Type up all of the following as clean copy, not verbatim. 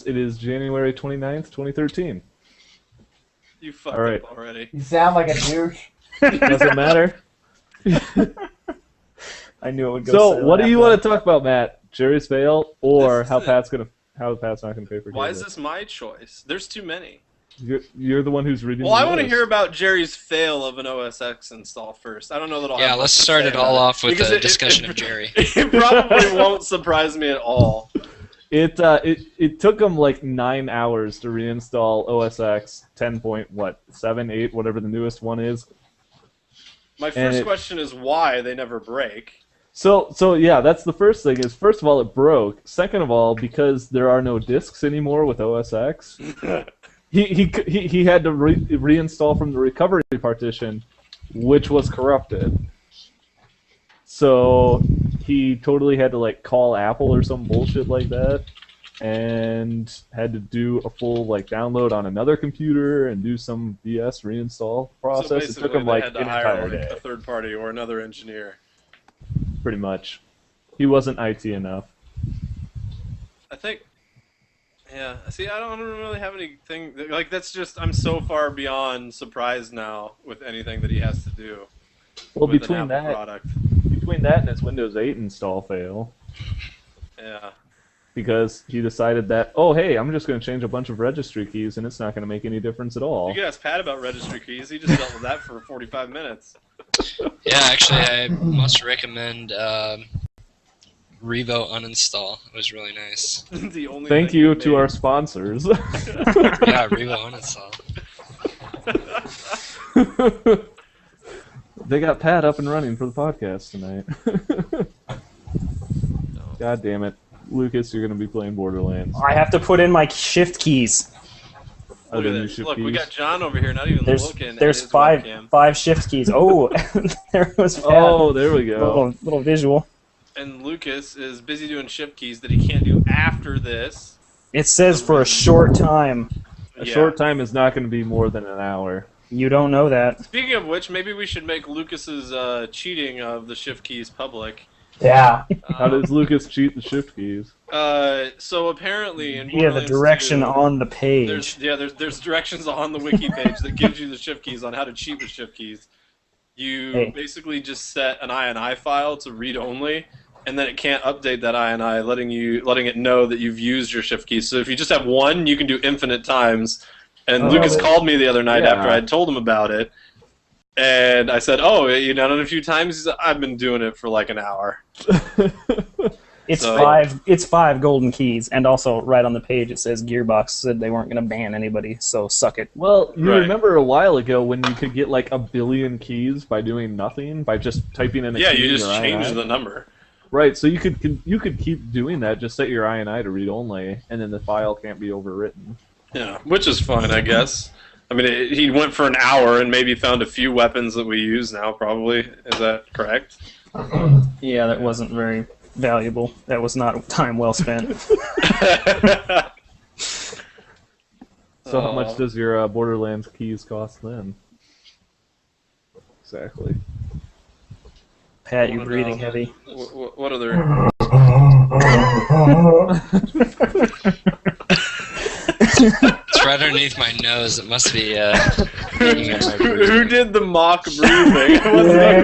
It is January 29th, 2013. You fucked All right. up already. You sound like a douche. Doesn't matter. I knew it would go. So, what do you want to talk about, Matt? Jerry's fail, or how Pat's not gonna pay for? Why is this my choice? There's too many. You're the one who's reading. Well, the I want to list. hear about Jerry's fail of an OS X install first. I don't know that I'll. Yeah, have let's much to start say it all about off with Because a discussion of Jerry. It probably won't surprise me at all. It took them like 9 hours to reinstall OS X 10.7, 8, whatever the newest one is. My first question is why they never break. So yeah, that's the first thing. Is first of all it broke. Second of all, because there are no disks anymore with OS X, he had to reinstall from the recovery partition, which was corrupted. So he totally had to like call Apple or some bullshit like that, and had to do a full like download on another computer and do some BS reinstall process. So it took him they like had an to hire entire day. a third party or another engineer. Pretty much. He wasn't IT enough. I think. Yeah. See, I don't really have anything like that's just. I'm so far beyond surprised now with anything that he has to do. Well, with between an Apple that. product. Between that and his Windows 8 install fail, Yeah. because he decided that, oh hey, I'm just going to change a bunch of registry keys and it's not going to make any difference at all. You could ask Pat about registry keys. He just dealt with that for 45 minutes. Yeah, actually, I must recommend Revo uninstall. It was really nice. The only Thank thing you he to made. our sponsors. Yeah, Revo uninstall. They got Pat up and running for the podcast tonight. God damn it. Lucas, you're going to be playing Borderlands. I have to put in my shift keys. Oh, Look the at new this. shift Look, we keys. got John over here, not even There's looking. at there's his five webcam. shift keys. Oh, there was Oh, there we go. little visual. And Lucas is busy doing shift keys that he can't do after this. It says for a short time. A Yeah. short time is not going to be more than an hour. You don't know that. Speaking of which, maybe we should make Lucas's cheating of the shift keys public. Yeah. How does Lucas cheat the shift keys? So apparently in Via the Borderlands direction 2, on the page. there's directions on the wiki page that gives you the shift keys on how to cheat with shift keys. You basically just set an INI file to read only, and then it can't update that INI, letting it know that you've used your shift keys. So if you just have one, you can do infinite times. And Lucas called me the other night after I had told him about it, and I said, "Oh, you done it a few times?" He said, "I've been doing it for like an hour." It's So- five golden keys, and also right on the page it says Gearbox said they weren't going to ban anybody, so suck it. Well, you Right. remember a while ago when you could get like 1 billion keys by doing nothing, by just typing in a Yeah, key you in just your change INI? the number. Right, so you could keep doing that, just set your INI to read only, and then the file can't be overwritten. Yeah, which is fine, I guess. I mean, he went for an hour and maybe found a few weapons that we use now, probably. Is that correct? Yeah, that wasn't very valuable. That was not time well spent. So how much does your Borderlands keys cost then? Exactly. Pat, you're breathing heavy. What other... It's right underneath my nose. It must be beating in my Who breathing. did the mock breathing?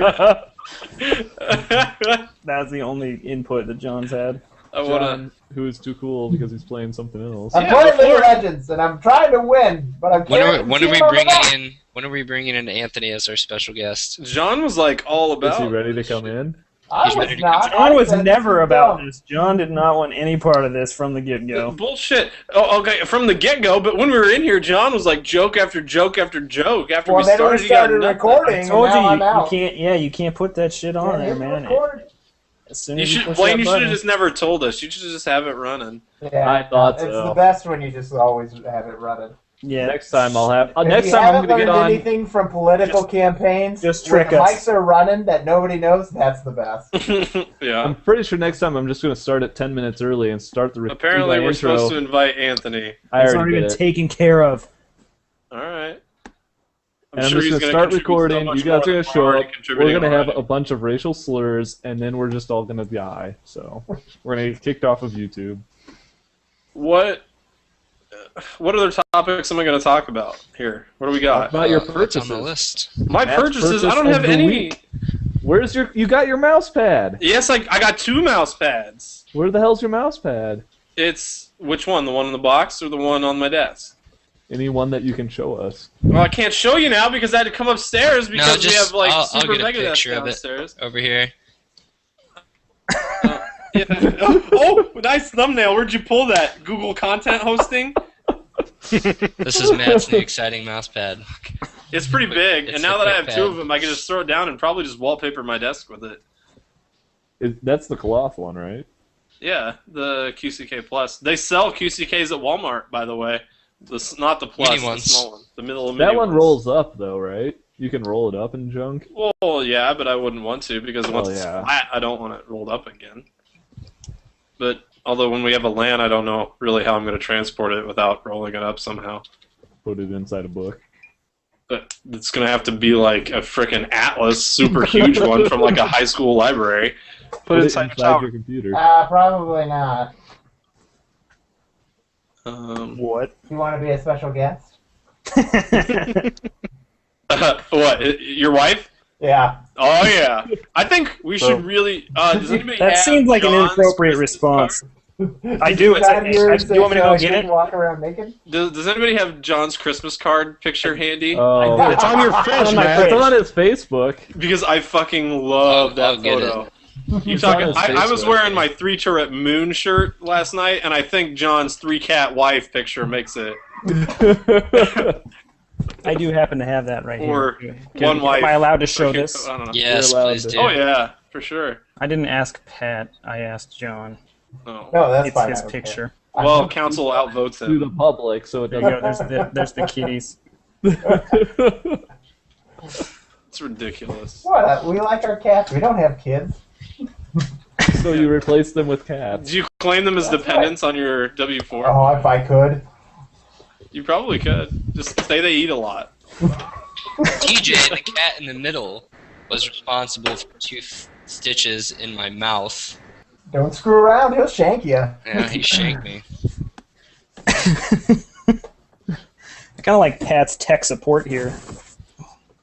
That's the only input that John's had. I wanna... John, who is too cool because he's playing something else. I'm Yeah, playing League before- of Legends, and I'm trying to win, but I'm When are carrying we the team on my back. When are we bringing in Anthony as our special guest? John was like all Is about... he ready to come in? I He's was ready to not. John was I said never this is about dumb. this. John did not want any part of this from the get-go. Bullshit. Oh, okay, from the get-go, but when we were in here, John was like joke after joke after joke. After Well, we then started, we he got started nothing. recording, I and told now I'm you, out. you can't put that shit on there, man. As soon You as should, push Blaine, that you should button- have just never told us. You should just have it running. Yeah, I thought it's so. the best when you just always have it running. Yeah. Next time I'll have. If Next you time I'm haven't going to get learned on. anything from political campaigns, just when trick the us. mics are running that nobody knows, that's the best. Yeah. I'm pretty sure next time I'm just going to start at 10 minutes early and start the Apparently, my we're intro. supposed to invite Anthony. I It's not already even did it. taken care of. All right. And I'm just going to start recording. You guys are going to show up. We're going to have a bunch of racial slurs, and then we're just all going to die. So we're going to get kicked off of YouTube. What what other topics am I going to talk about here? What do we got? About your What's purchases. on the list? My Matt's purchases. I purchase don't of have the any. week. Where's your? You got your mouse pad. Yes, I got 2 mouse pads. Where the hell's your mouse pad? It's which one? The one in the box or the one on my desk? Any one that you can show us. Well, I can't show you now because I had to come upstairs because we have like I'll Super get a Megadeth picture of it downstairs. over here. Yeah. Oh, nice thumbnail. Where'd you pull that? Google Content Hosting? This is Matt's new exciting mouse pad. It's pretty big, It's and now the that I quick have 2 pad. of them, I can just throw it down and probably just wallpaper my desk with it. That's the cloth one, right? Yeah, the QCK Plus. They sell QCKs at Walmart, by the way. Not the Plus, Mini the ones. small one. The middle of That mini one ones. rolls up though, right? You can roll it up in junk. Well, yeah, but I wouldn't want to because once it's yeah. flat, I don't want it rolled up again. But although when we have a LAN, I don't know really how I'm going to transport it without rolling it up somehow. Put it inside a book. But it's going to have to be like a frickin' Atlas, super huge one from like a high school library. Put it inside the tower. your computer. Probably not. What? You want to be a special guest? What? Your wife? Yeah. Oh yeah. I think we should really. Does anybody That have seems like an John's inappropriate Christmas response. card? I do. It's Time yours, you want me to so go you get can it? Walk around naked? Does anybody have John's Christmas card picture handy? Oh, It's on your fridge, on my man. it's fridge. on his Facebook. Because I fucking love I'll that get photo. You It's on talking? his I was Facebook. wearing my 3-turret moon shirt last night, and I think John's 3-cat wife picture makes it. I do happen to have that right Or here. one wife. Am I allowed to show this? I don't know. Yes, You're allowed please to. do. Oh yeah, for sure. I didn't ask Pat. I asked John. Oh. No, that's It's fine. his I don't care. picture. Well, council outvotes To the him. public, so it There you go. doesn't. There's the kitties. It's ridiculous. What? We like our cats. We don't have kids. So you replace them with cats. Do you claim them as That's dependents on your W-4? Oh, if I could. You probably could. Just say they eat a lot. TJ, the cat in the middle, was responsible for 2 stitches in my mouth. Don't screw around. He'll shank you. Yeah, he shanked me. I kind of like Pat's tech support here.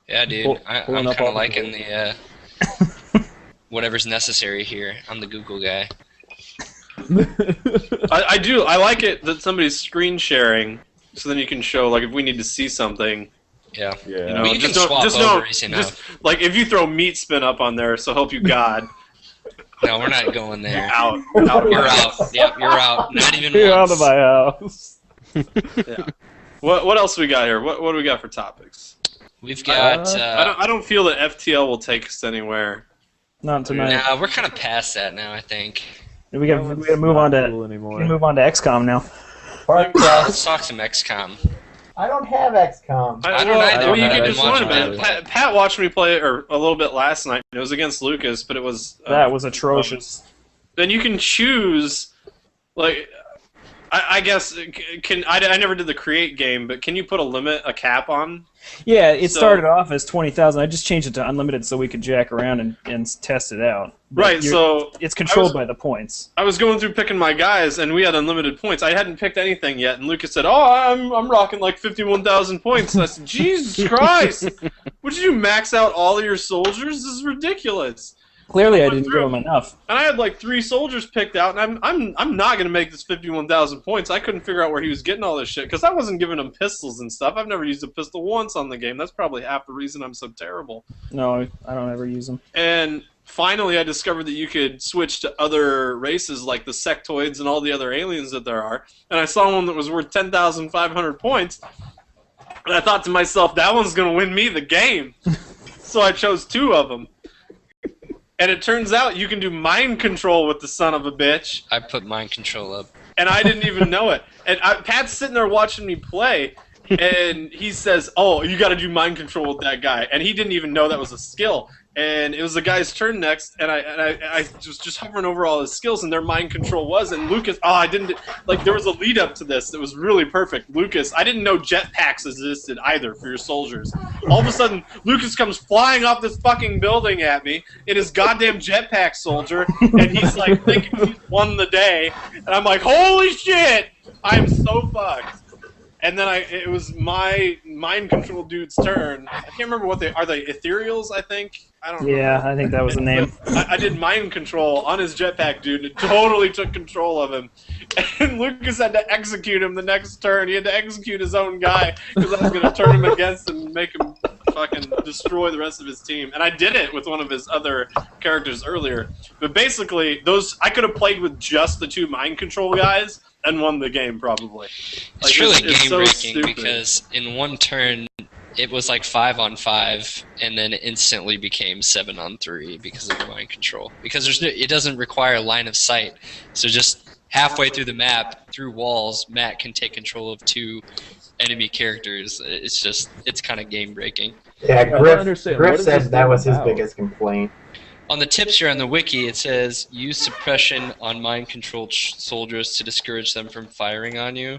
Yeah, dude. Pull- I'm pulling up kind all of the liking the whatever's necessary here. I'm the Google guy. I do. I like it that somebody's screen sharing, so then you can show like if we need to see something. Yeah. Yeah. You know, We can just don't, swap just over don't, easy just enough. like if you throw meat spin up on there, so help you God, No, we're not going there. out. You're out. Yep, you're out. Not even You're out once. of my house. Yeah. What else we got here? What do we got for topics? We've got. I don't feel that FTL will take us anywhere. Not tonight. Nah, we're kind of past that now. I think. We got to move on to Cool we anymore. can move on to XCOM now. Park Let's talk some XCOM. I don't have XCOM. I don't either, Well, you but can I've just been learn watching about it. Pat watched me play it a little bit last night. It was against Lucas, but it was That was atrocious. Then you can choose, like, I guess I never did the create game, but can you put a cap on? Yeah, it So- started off as 20,000. I just changed it to unlimited so we could jack around and test it out. But Right. So it's controlled I was- by the points. I was going through picking my guys, and we had unlimited points. I hadn't picked anything yet, and Lucas said, "Oh, I'm rocking like 51,000 points." And I said, "Jesus Christ! Would you max out all of your soldiers? This is ridiculous." Clearly, I went didn't give through. them enough. And I had like 3 soldiers picked out, and I'm not gonna make this 51,000 points. I couldn't figure out where he was getting all this shit because I wasn't giving him pistols and stuff. I've never used a pistol once on the game. That's probably half the reason I'm so terrible. No, I don't ever use them. And finally, I discovered that you could switch to other races like the sectoids and all the other aliens that there are. And I saw one that was worth 10,500 points. And I thought to myself, that one's going to win me the game. So I chose 2 of them. And it turns out you can do mind control with the son of a bitch. I put mind control up. And I didn't even know it. And Pat's sitting there watching me play. And he says, "Oh, you got to do mind control with that guy," and he didn't even know that was a skill. And it was the guy's turn next, and I was just hovering over all his skills, and their mind control was. And Lucas, I didn't like. There was a lead up to this that was really perfect. Lucas, I didn't know jetpacks existed either for your soldiers. All of a sudden, Lucas comes flying off this fucking building at me in his goddamn jetpack soldier, and he's like thinking he's won the day, and I'm like, holy shit, I'm so fucked. And then it was my mind control dude's turn. I can't remember what they are. They ethereals, I think. I don't. Yeah, remember. I think that was the name. I did mind control on his jetpack dude, and it totally took control of him. And Lucas had to execute him the next turn. He had to execute his own guy because I was going to turn him against him and make him fucking destroy the rest of his team. And I did it with one of his other characters earlier. But basically, I could have played with just the 2 mind control guys and won the game probably. It's truly it's so game-breaking stupid. because in one turn, it was like 5-on-5, and then it instantly became 7-on-3 because of the mind control. Because it doesn't require line of sight, so just halfway through the map, through walls, Matt can take control of 2 enemy characters. It's kind of game-breaking. Yeah, I don't Griff understand. What is said this that game was his about? biggest complaint. On the tips here on the wiki, it says, use suppression on mind-controlled soldiers to discourage them from firing on you.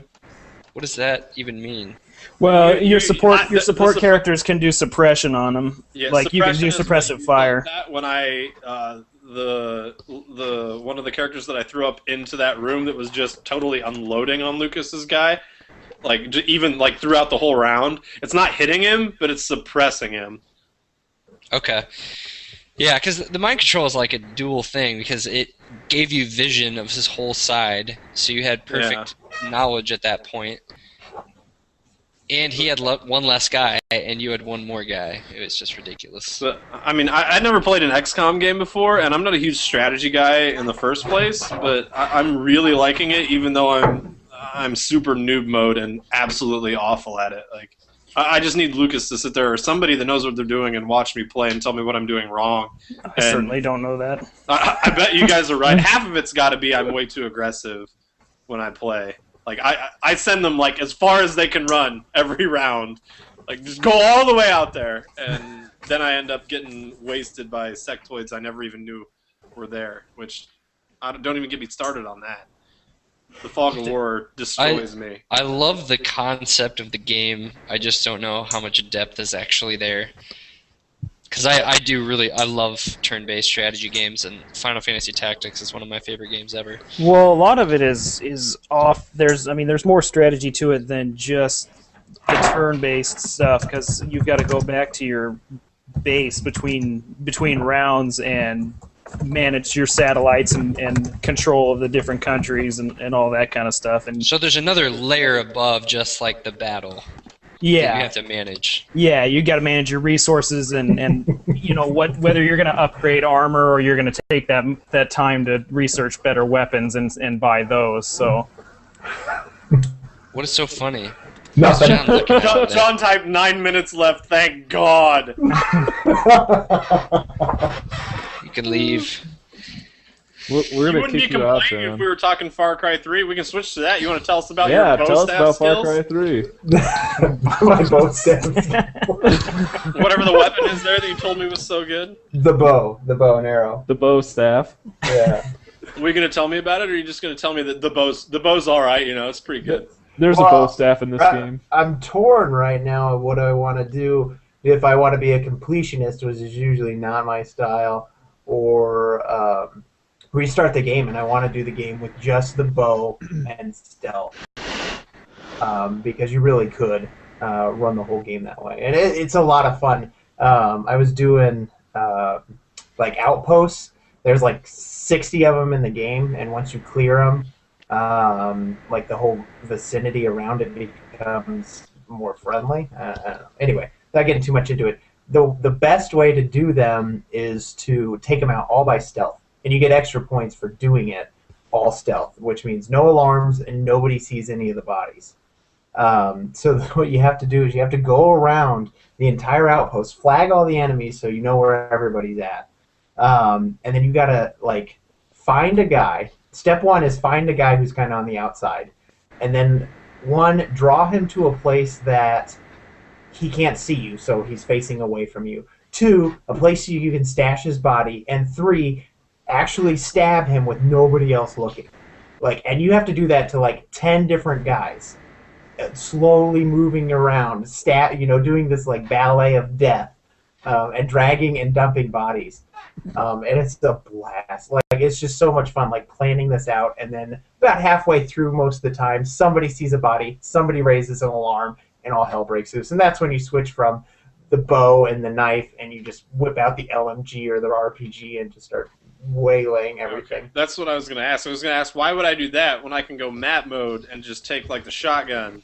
What does that even mean? Well, your support the characters can do suppression on them. Yeah, Like you can do suppression is suppressive fire. that when I the one of the characters that I threw up into that room that was just totally unloading on Lucas's guy, like even like throughout the whole round, it's not hitting him, but it's suppressing him. Okay. Yeah, because the mind control is like a dual thing because it gave you vision of his whole side, so you had perfect knowledge at that point. And he had one less guy, and you had one more guy. It was just ridiculous. But, I mean, I'd never played an XCOM game before, and I'm not a huge strategy guy in the first place, but I'm really liking it, even though I'm super noob mode and absolutely awful at it. Like, I just need Lucas to sit there or somebody that knows what they're doing and watch me play and tell me what I'm doing wrong. I certainly don't know that. I bet you guys are right. Half of it's got to be I'm way too aggressive when I play. Like I send them like as far as they can run every round. Like just go all the way out there, and then I end up getting wasted by sectoids I never even knew were there. Which don't even get me started on that. The Fog of War destroys me. I love the concept of the game. I just don't know how much depth is actually there. Because I love turn-based strategy games, and Final Fantasy Tactics is one of my favorite games ever. Well, a lot of it is off. There's more strategy to it than just the turn-based stuff, because you've got to go back to your base between rounds and manage your satellites and control of the different countries and all that kind of stuff. And So there's another layer above just like the battle that you have to manage. Yeah, you got to manage your resources and you know whether you're going to upgrade armor or you're going to take that time to research better weapons and buy those. So What is so funny? Nothing. John looking at that? John typed 9 minutes left. Thank God. You can leave. We're You gonna wouldn't be kick you out, complaining if John. we were talking Far Cry 3. We can switch to that. You want to tell us about Yeah, your bow tell us staff about skills? Far Cry 3. My bow staff. Whatever the weapon is there that you told me was so good. The bow and arrow. The bow staff. Yeah. Are we going to tell me about it, or are you just going to tell me that the bow's all right? You know, it's pretty good. There's a bow staff in this game. I'm torn right now of what I want to do. If I want to be a completionist, which is usually not my style, or restart the game and I want to do the game with just the bow and stealth, because you really could run the whole game that way, and it's a lot of fun. I was doing like outposts. There's like 60 of them in the game, and once you clear them, like the whole vicinity around it becomes more friendly. Anyway, not getting too much into it. The best way to do them is to take them out all by stealth, and you get extra points for doing it all stealth, which means no alarms and nobody sees any of the bodies. So what you have to do is you have to go around the entire outpost, flag all the enemies so you know where everybody's at, and then you gotta like find a guy. Step one is find a guy who's kind of on the outside, and then draw him to a place that he can't see you, so he's facing away from you. 2, a place you can stash his body, and 3, actually stab him with nobody else looking. And you have to do that to like 10 different guys, slowly moving around, doing this like ballet of death and dragging and dumping bodies. And it's a blast. Like it's just so much fun, like planning this out, and then about halfway through, most of the time, somebody sees a body, somebody raises an alarm, and all hell breaks loose. And that's when you switch from the bow and the knife, and you just whip out the LMG or the RPG and just start waylaying everything. Okay. That's what I was going to ask. I was going to ask, why would I do that when I can go map mode and just take like the shotgun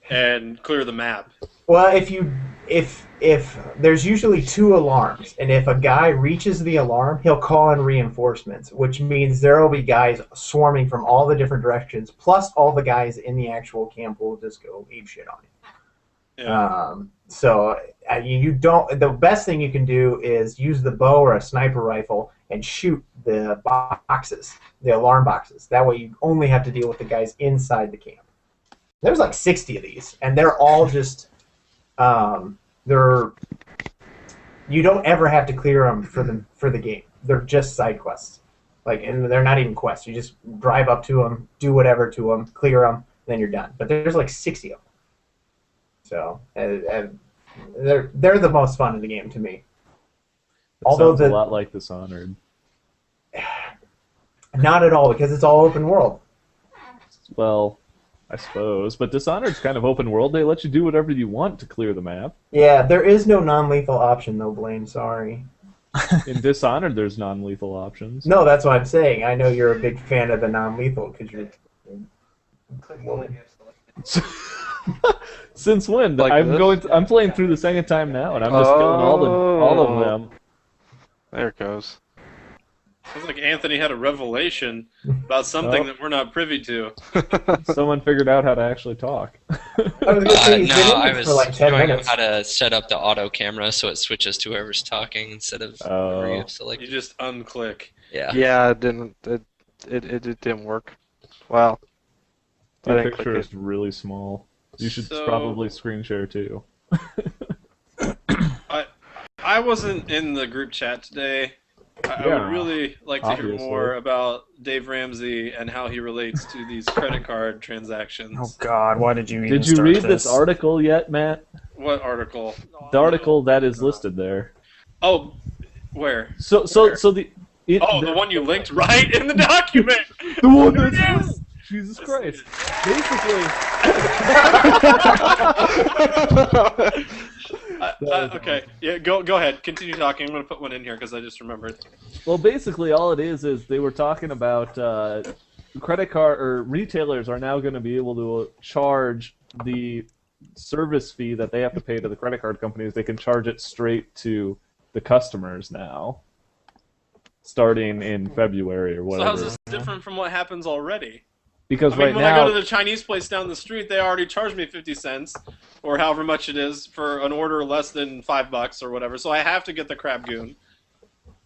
and clear the map? Well, if there's usually 2 alarms, and if a guy reaches the alarm, he'll call in reinforcements, which means there will be guys swarming from all the different directions, plus all the guys in the actual camp will just go ape shit on you. Yeah. So you don't. The best thing you can do is use the bow or a sniper rifle and shoot the boxes, the alarm boxes. That way, you only have to deal with the guys inside the camp. There's like 60 of these, and they're all just. You don't ever have to clear them for the game. They're just side quests, and they're not even quests. You just drive up to them, do whatever to them, clear them, then you're done. But there's like 60 of them, so and they're the most fun in the game to me. Sounds a lot like Dishonored. Not at all, because it's all open world. Well, I suppose, but Dishonored's kind of open world. They let you do whatever you want to clear the map. Yeah, there is no non-lethal option though, Blaine. Sorry. In Dishonored, there's non-lethal options. No, that's what I'm saying. I know you're a big fan of the non-lethal because you're. Since when? Like I'm playing through the second time now, and I'm just killing all of them. There it goes. Sounds like Anthony had a revelation about something that we're not privy to. Someone figured out how to actually talk. I was gonna say, he's been in I this was for like 10 showing him minutes. how to set up the auto camera so it switches to whoever's talking instead of whoever you have You selected. just unclick. Yeah. Yeah, it didn't. It didn't work. Wow. I The didn't click picture it. is really small. You should So- probably screen share too. I wasn't in the group chat today. I Yeah, would really like to hear obviously. more about Dave Ramsey and how he relates to these credit card transactions. Oh God, why did you even Did you start read this article yet, Matt? What article? The article that is listed there. Oh, where? So the. The one you linked right in the document. The one that's Jesus Christ. Basically. Okay, yeah, go ahead. Continue talking. I'm going to put one in here because I just remembered. Well, basically, all it is they were talking about credit card or retailers are now going to be able to charge the service fee that they have to pay to the credit card companies. They can charge it straight to the customers now, starting in February or So whatever. how's this different from what happens already? Because I mean, right when now, I go to the Chinese place down the street, they already charge me 50 cents or however much it is for an order less than $5 or whatever. So I have to get the crab goon.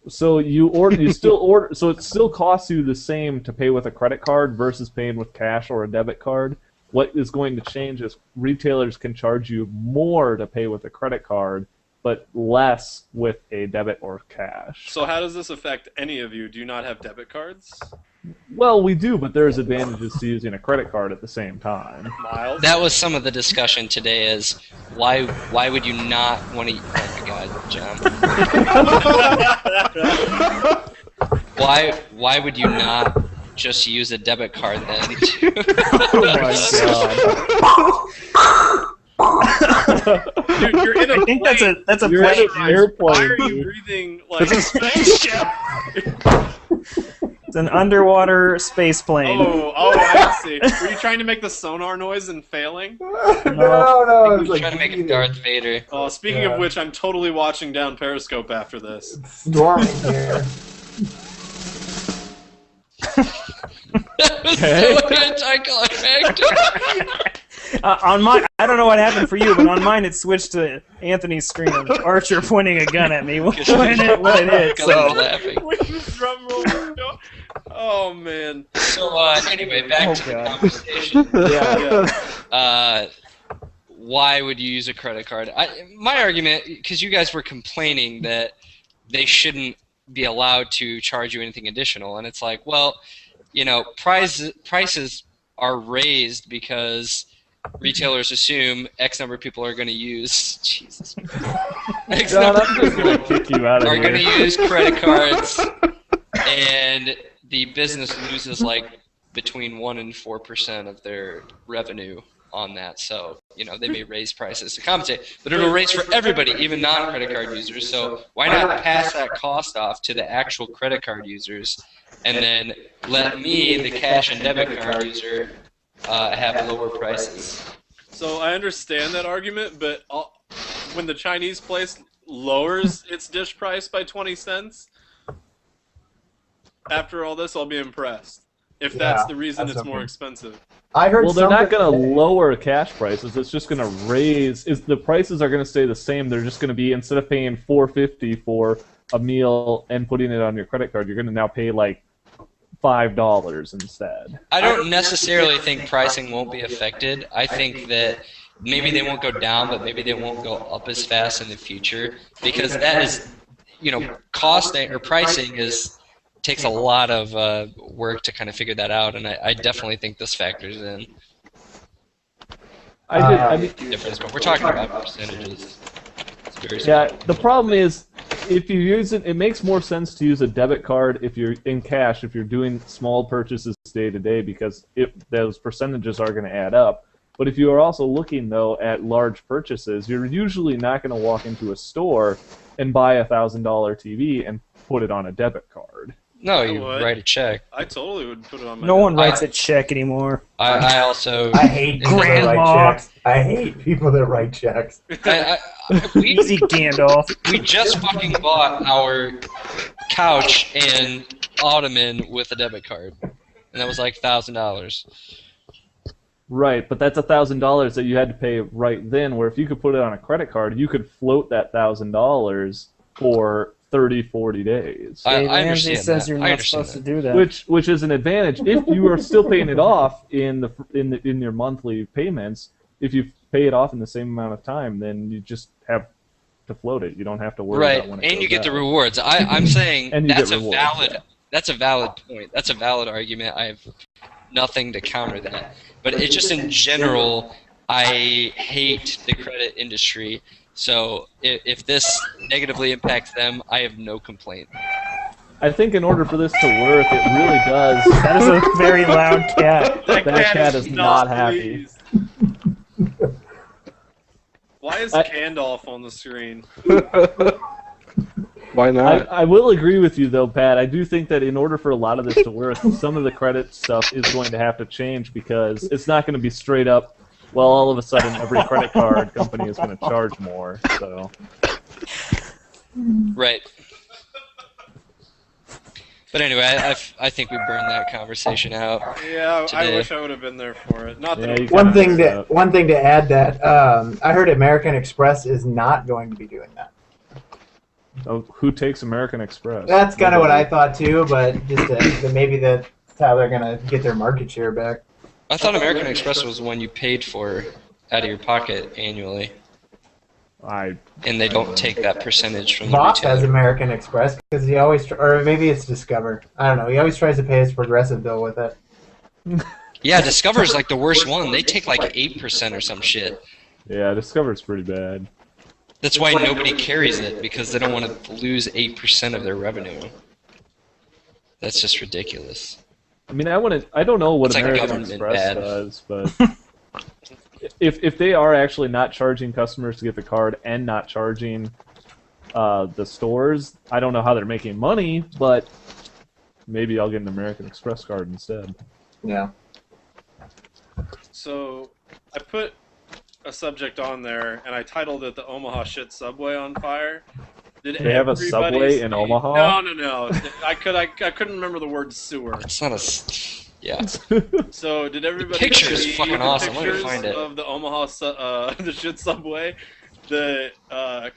so you still order, so it still costs you the same to pay with a credit card versus paying with cash or a debit card. What is going to change is retailers can charge you more to pay with a credit card, but less with a debit or cash. So how does this affect any of you? Do you not have debit cards? Well, we do, but there's advantages to using a credit card at the same time. Miles? That was some of the discussion today. Is why would you not want to? Oh my God, John. Why would you not just use a debit card then? Oh my god. Dude, you're in a I think plane. that's a You're in plane. an airplane, Why are you dude. breathing like It's a spaceship. It's an underwater space plane. Oh, I see. Were you trying to make the sonar noise and failing? No, I it's was like trying to make it breathing. Darth Vader. Oh, speaking Yeah. of which, I'm totally watching down Periscope after this. Storming here. That was Okay. so anticlimactic. On mine, I don't know what happened for you, but on mine it switched to Anthony's screen of Archer pointing a gun at me when it hit. Guys So laughing. With the drum roll. Oh man. So anyway, back to the God. conversation. Yeah. Why would you use a credit card? My argument, because you guys were complaining that they shouldn't be allowed to charge you anything additional, and it's like, well, you know, prices are raised because retailers assume X number of people are going to use. Jesus. John, I'm just gonna kick you out of are here. going to use credit cards, and the business loses like between 1% and 4% of their revenue on that. So, they may raise prices to compensate, but it'll raise for everybody, even non-credit card users. So why not pass that cost off to the actual credit card users, and then let me, the cash and debit card user, have lower prices? So I understand that argument, but when the Chinese place lowers its dish price by 20 cents, after all this, I'll be impressed. If that's the reason it's more expensive. I heard. Well, they're not going to lower cash prices. It's just going to raise. The prices are going to stay the same. They're just going to be, instead of paying $4.50 for a meal and putting it on your credit card, you're going to now pay like $5 instead. I don't necessarily think pricing won't be affected. I think that maybe they won't go down, but maybe they won't go up as fast in the future, because that is, costing or pricing takes a lot of work to kind of figure that out, and I definitely think this factors in. I mean, Difference, but we're talking about percentages. It's very yeah, small. the problem is, if you use it, it makes more sense to use a debit card if you're in cash, if you're doing small purchases day to day, because those percentages are going to add up. But if you are also looking, though, at large purchases, you're usually not going to walk into a store and buy a $1,000 TV and put it on a debit card. No, you write a check. I totally would put it on my. No one writes a check anymore. I also. I hate people that write checks. I hate people that write checks. Easy, Gandalf. We just fucking bought our couch and ottoman with a debit card, and that was like $1,000. Right, but that's $1,000 that you had to pay right then, where if you could put it on a credit card, you could float that $1,000 for 30, 40 days. I Ramsey understand says that. you're I not understand supposed that. to do that. Which is an advantage if you are still paying it off in your monthly payments. If you pay it off in the same amount of time, then you just have to float it. You don't have to worry about when it and goes you get the out. rewards. I'm saying And you that's get a rewards, valid. That's a valid point. That's a valid argument. I have nothing to counter that. But it's just in general, I hate the credit industry. So if this negatively impacts them, I have no complaint. I think in order for this to work, it really does. That is a very loud cat. That cat is not happy. Why is Gandalf on the screen? Why not? I will agree with you, though, Pat. I do think that in order for a lot of this to work, some of the credit stuff is going to have to change, because it's not going to be straight up, well, all of a sudden every credit card company is going to charge more. So. Right. But anyway, I think we burned that conversation out. Yeah, today. I wish I would have been there for it. Not that Yeah, it One thing to add that I heard American Express is not going to be doing that. Oh, who takes American Express? That's kind of what I thought too, but just maybe that's how they're gonna get their market share back. I thought American Express was the one you paid for out of your pocket annually, and they don't take that percentage from the Vox has retailer. American Express because he always, or maybe it's Discover. I don't know. He always tries to pay his progressive bill with it. Yeah, Discover's like the worst one. They take like 8% or some shit. Yeah, Discover's pretty bad. That's why nobody carries it, because they don't want to lose 8% of their revenue. That's just ridiculous. I mean, I don't know what It's like American government Express bad. does, but if they are actually not charging customers to get the card and not charging the stores, I don't know how they're making money, but maybe I'll get an American Express card instead. Yeah. So I put a subject on there, and I titled it "The Omaha Shit Subway on Fire." Did They have a everybody Subway in see- Omaha? No. I couldn't remember the word sewer. It's not yeah. So did everybody picture is see fucking the awesome. Let me pictures find it. of the Omaha the shit subway that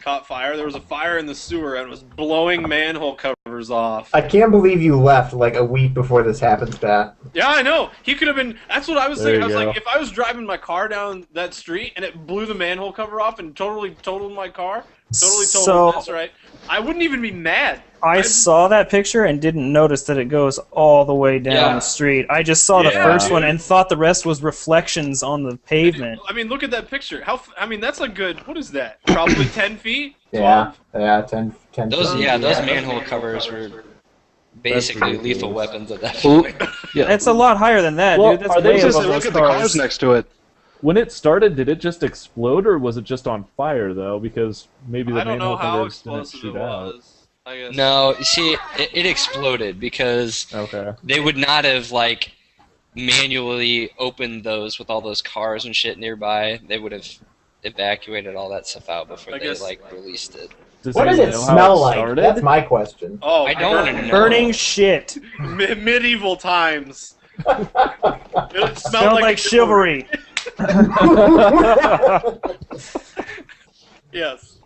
caught fire? There was a fire in the sewer and it was blowing manhole covers off. I can't believe you left like a week before this happens, Pat. Yeah, I know. He could have been. That's what I was There thinking. I you was go. like, if I was driving my car down that street and it blew the manhole cover off and totally totaled my car, totally totaled So- this, right? I wouldn't even be mad. I saw that picture and didn't notice that it goes all the way down the street. I just saw the first one and thought the rest was reflections on the pavement. I mean, look at that picture. That's a good. What is that? Probably 10 feet. 12? Yeah, 10 Those feet. those manhole covers were basically lethal weapons at that point. It's a lot higher than that, Well, dude. That's are they way just- above Look those at the cars cars. next to it. When it started, did it just explode, or was it just on fire, though? Because maybe the I don't know manhole how covers didn't explosive shoot it out. was. I guess. No, you see, it exploded because Okay. they would not have like manually opened those with all those cars and shit nearby. They would have evacuated all that stuff out before I they guess- like released it. Does What does anyone it know how smell it like? started? That's my question. Oh, I don't want to know. Burning shit. Medieval times. It Smelled like chivalry. Yes.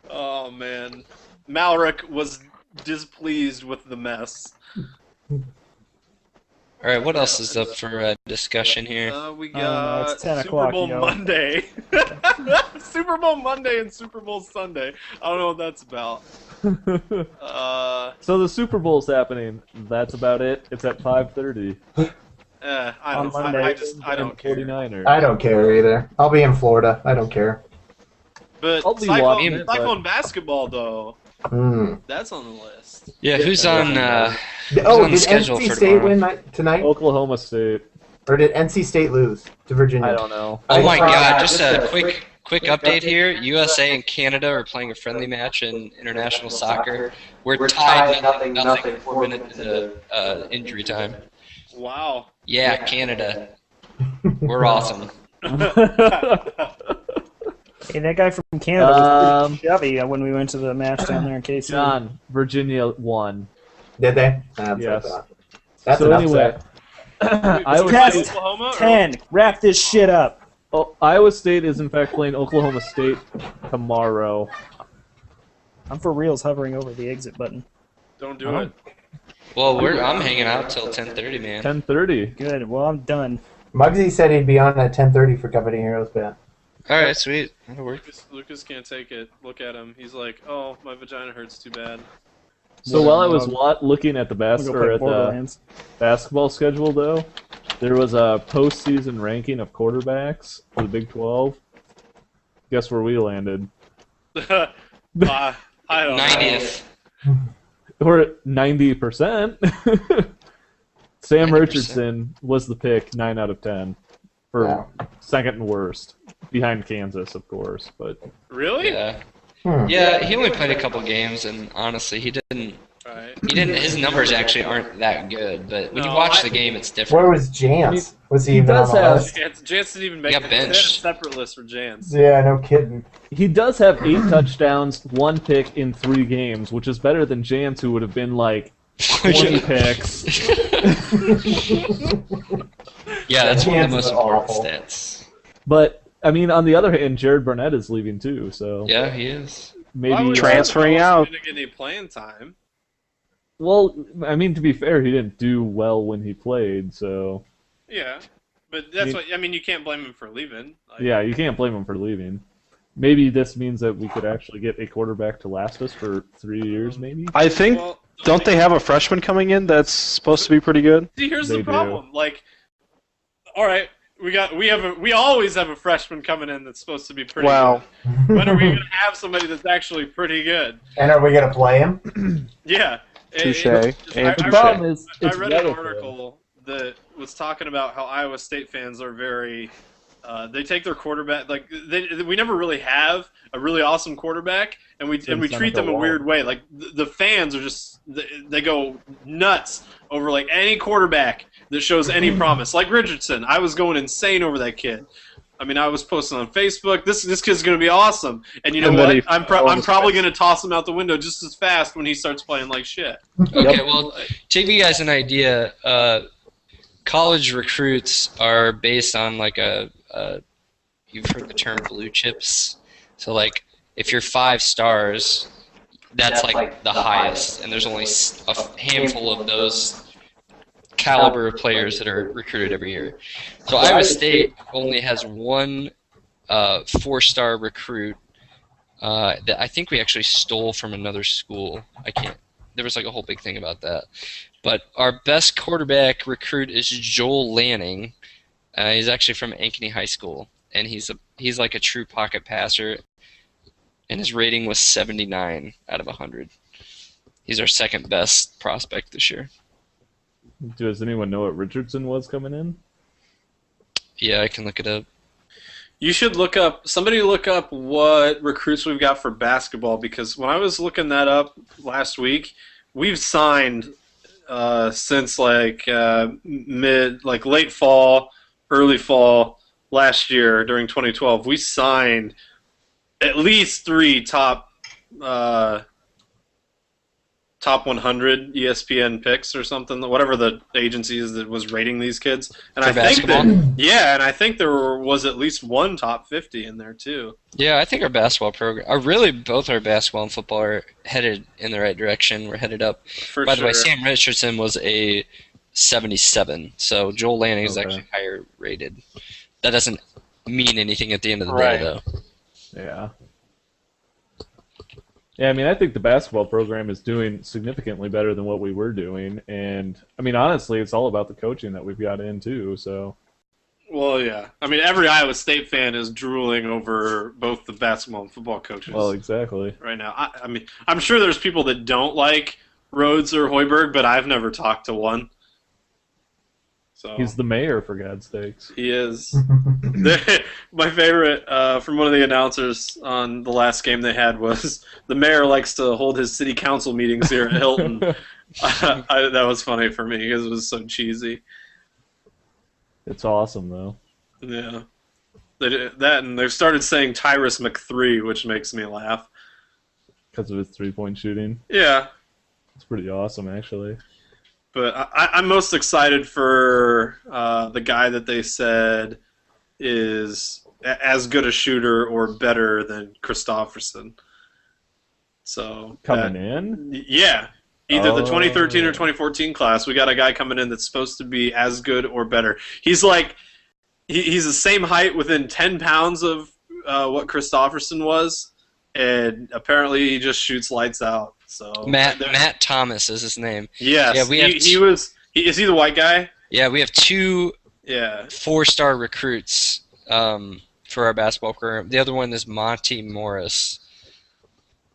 Oh man, Malric was displeased with the mess. All right, what else is up for discussion here? We no, got it's 10 Super o'clock, Bowl yo. Monday. Super Bowl Monday and Super Bowl Sunday. I don't know what that's about. So the Super Bowl's happening. That's about it. It's at 5:30. I On don't. Monday. I don't care. 49ers. I don't care either. I'll be in Florida. I don't care. But I'll be watching it, but- Cyclone basketball though, Hmm. that's on the list. Yeah, who's on? Oh, on the did schedule NC for State tomorrow? win tonight? Oklahoma State. Or did NC State lose to Virginia? I don't know. Oh my saw God! that. Just a quick update here. USA and Canada are playing a friendly match in international soccer. We're tied nothing. 4 minutes into injury time. Wow. Yeah, Canada. We're awesome. Hey, that guy from Canada was Um, pretty chubby when we went to the match down there in KC. John, Virginia won. Did they? That's Yes. what I thought. That's So an anyway, upset. Iowa Test State, Oklahoma. Or 10. Wrap this shit up. Iowa State is in fact playing Oklahoma State tomorrow. I'm for reals hovering over the exit button. don't do it. Well, I'm hanging out till 10:30, man. 10:30. Good. Well, I'm done. Muggsy said he'd be on at 10:30 for Company Heroes Bet. All right, sweet. That'll work. Lucas can't take it. Look at him. He's like, oh, my vagina hurts too bad. So while I was looking at the I'm gonna go play at the Borderlands. basketball schedule, though, there was a postseason ranking of quarterbacks for the Big 12. Guess where we landed? I don't know. 90th. We're at 90%. Sam 90%. Richardson was the pick, 9 out of 10, for Wow. second and worst, behind Kansas, of course. But Really? Yeah. Hmm. Yeah, he only played a couple games, and honestly, he didn't. Right. His numbers actually aren't that good, but when you No, watch the game, it's Where different. was Jance? Was he he even on does the have- list? Jance didn't even make Got it. benched. They had a separate list for Jance. Yeah, no kidding. he does have 8 touchdowns, 1 pick in 3 games, which is better than Jance, who would have been like 20 picks. Yeah, that's one of the Kansas most is important awful. stats. But, I mean, on the other hand, Jared Burnett is leaving too, so Yeah, he is. maybe... Why would Transferring Jance out. Didn't get any playing time. Well, I mean, to be fair, he didn't do well when he played, so... Yeah, but that's what I mean. You can't blame him for leaving. Like, Yeah, you can't blame him for leaving. Maybe this means that we could actually get a quarterback to last us for 3 years, maybe? I think. Well, Don't they have a freshman coming in that's supposed to be pretty good? See, here's They the problem. Like, all right, we always have a freshman coming in that's supposed to be pretty. Wow. Good. When are we gonna have somebody that's actually pretty good? And are we going to play him? Yeah. Touche. I And The touche. problem is, I it's read an relative. article that was talking about how Iowa State fans are very. They take their quarterback like we never really have a really awesome quarterback, and we treat them a weird way. Like the fans are just they go nuts over like any quarterback that shows any promise. Like Richardson, I was going insane over that kid. I mean, I was posting on Facebook, this kid's going to be awesome. And you know And then what? he I'm falls probably fast. going to toss him out the window just as fast when he starts playing like shit. Okay, well, to give you guys an idea, college recruits are based on like you've heard the term blue chips. So like, if you're 5 stars, that's like the highest, and there's only a handful of those caliber of players that are recruited every year. So Iowa State only has one 4-star recruit that I think we actually stole from another school. There was like a whole big thing about that. But our best quarterback recruit is Joel Lanning. He's actually from Ankeny High School, and he's like a true pocket passer, and his rating was 79 out of 100. He's our second best prospect this year. Does anyone know what Richardson was coming in? Yeah, I can look it up. You should somebody look up what recruits we've got for basketball, because when I was looking that up last week, we've signed since late fall, early fall last year during 2012. We signed at least 3 top 100 ESPN picks or something, whatever the agency is that was rating these kids. And For basketball? I think there was at least 1 top 50 in there too. Yeah, I think our basketball program, both our basketball and football are headed in the right direction. We're headed up. By the way, Sam Richardson was a 77, so Joel Lanning is actually higher rated. That doesn't mean anything at the end of the day, though. Yeah. Yeah, I mean, I think the basketball program is doing significantly better than what we were doing, and I mean, honestly, it's all about the coaching that we've got in too. So. Well, yeah. I mean, every Iowa State fan is drooling over both the basketball and football coaches. Well, exactly. Right now, I mean, I'm sure there's people that don't like Rhodes or Hoiberg, but I've never talked to one. So he's the mayor, for God's sakes. He is. My favorite from one of the announcers on the last game they had was the mayor likes to hold his city council meetings here at Hilton. That was funny for me because it was so cheesy. It's awesome, though. Yeah. They did that, and they started saying Tyrus McThree, which makes me laugh. Because of his three-point shooting? Yeah. It's pretty awesome, actually. But I'm most excited for the guy that they said is as good a shooter or better than Christofferson. So coming in? Yeah. Either the 2013 or 2014 class, we got a guy coming in that's supposed to be as good or better. He's like, he's the same height within 10 pounds of what Christofferson was, and apparently he just shoots lights out. So Matt Thomas is his name. Yes. Yeah, is he the white guy? Yeah, we have 2 4-star recruits for our basketball program. The other one is Monty Morris.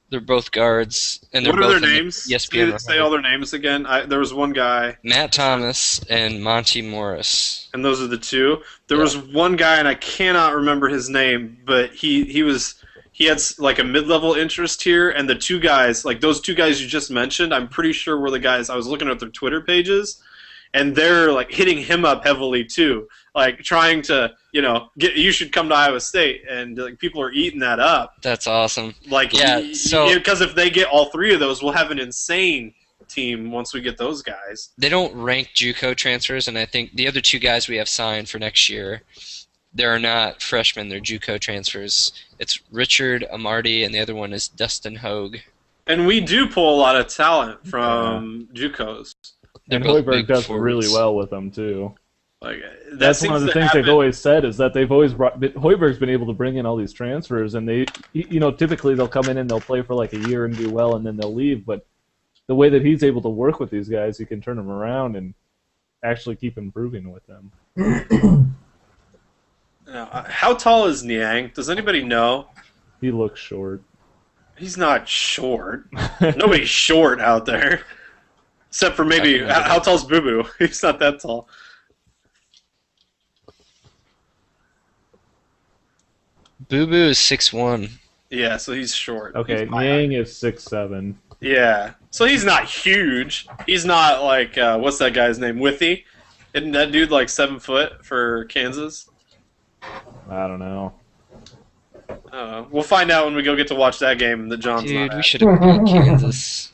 They're both guards, and they're what both are their names? ESPN. Say all their names again. There was one guy. Matt Thomas and Monty Morris. And those are the 2. There was one guy, and I cannot remember his name, but he had like a mid-level interest here, and the 2 guys, like those 2 guys you just mentioned, I'm pretty sure were the guys I was looking at their Twitter pages, and they're like hitting him up heavily too, like trying to, you should come to Iowa State, and like people are eating that up. That's awesome. Like, because if they get all 3 of those, we'll have an insane team once we get those guys. They don't rank JUCO transfers, and I think the other 2 guys we have signed for next year, they're not freshmen, they're JUCO transfers. It's Richard Amarty, and the other one is Dustin Hogue. And we do pull a lot of talent from JUCOs. And Hoiberg does really well with them, too. Like, that's one of the things they've always said, is that they've always Hoiberg's been able to bring in all these transfers, and they, typically they'll come in and they'll play for like a year and do well, and then they'll leave. But the way that he's able to work with these guys, he can turn them around and actually keep improving with them. Now, how tall is Niang? Does anybody know? He looks short. He's not short. Nobody's short out there. Except for maybe, how tall's Boo Boo? He's not that tall. Boo Boo is 6'1". Yeah, so he's short. Okay, Niang is 6'7". Yeah, so he's not huge. He's not like, what's that guy's name? Withy? Isn't that dude like 7 foot for Kansas? I don't know. We'll find out when we go get to watch that game that John's not at. We should have beat Kansas.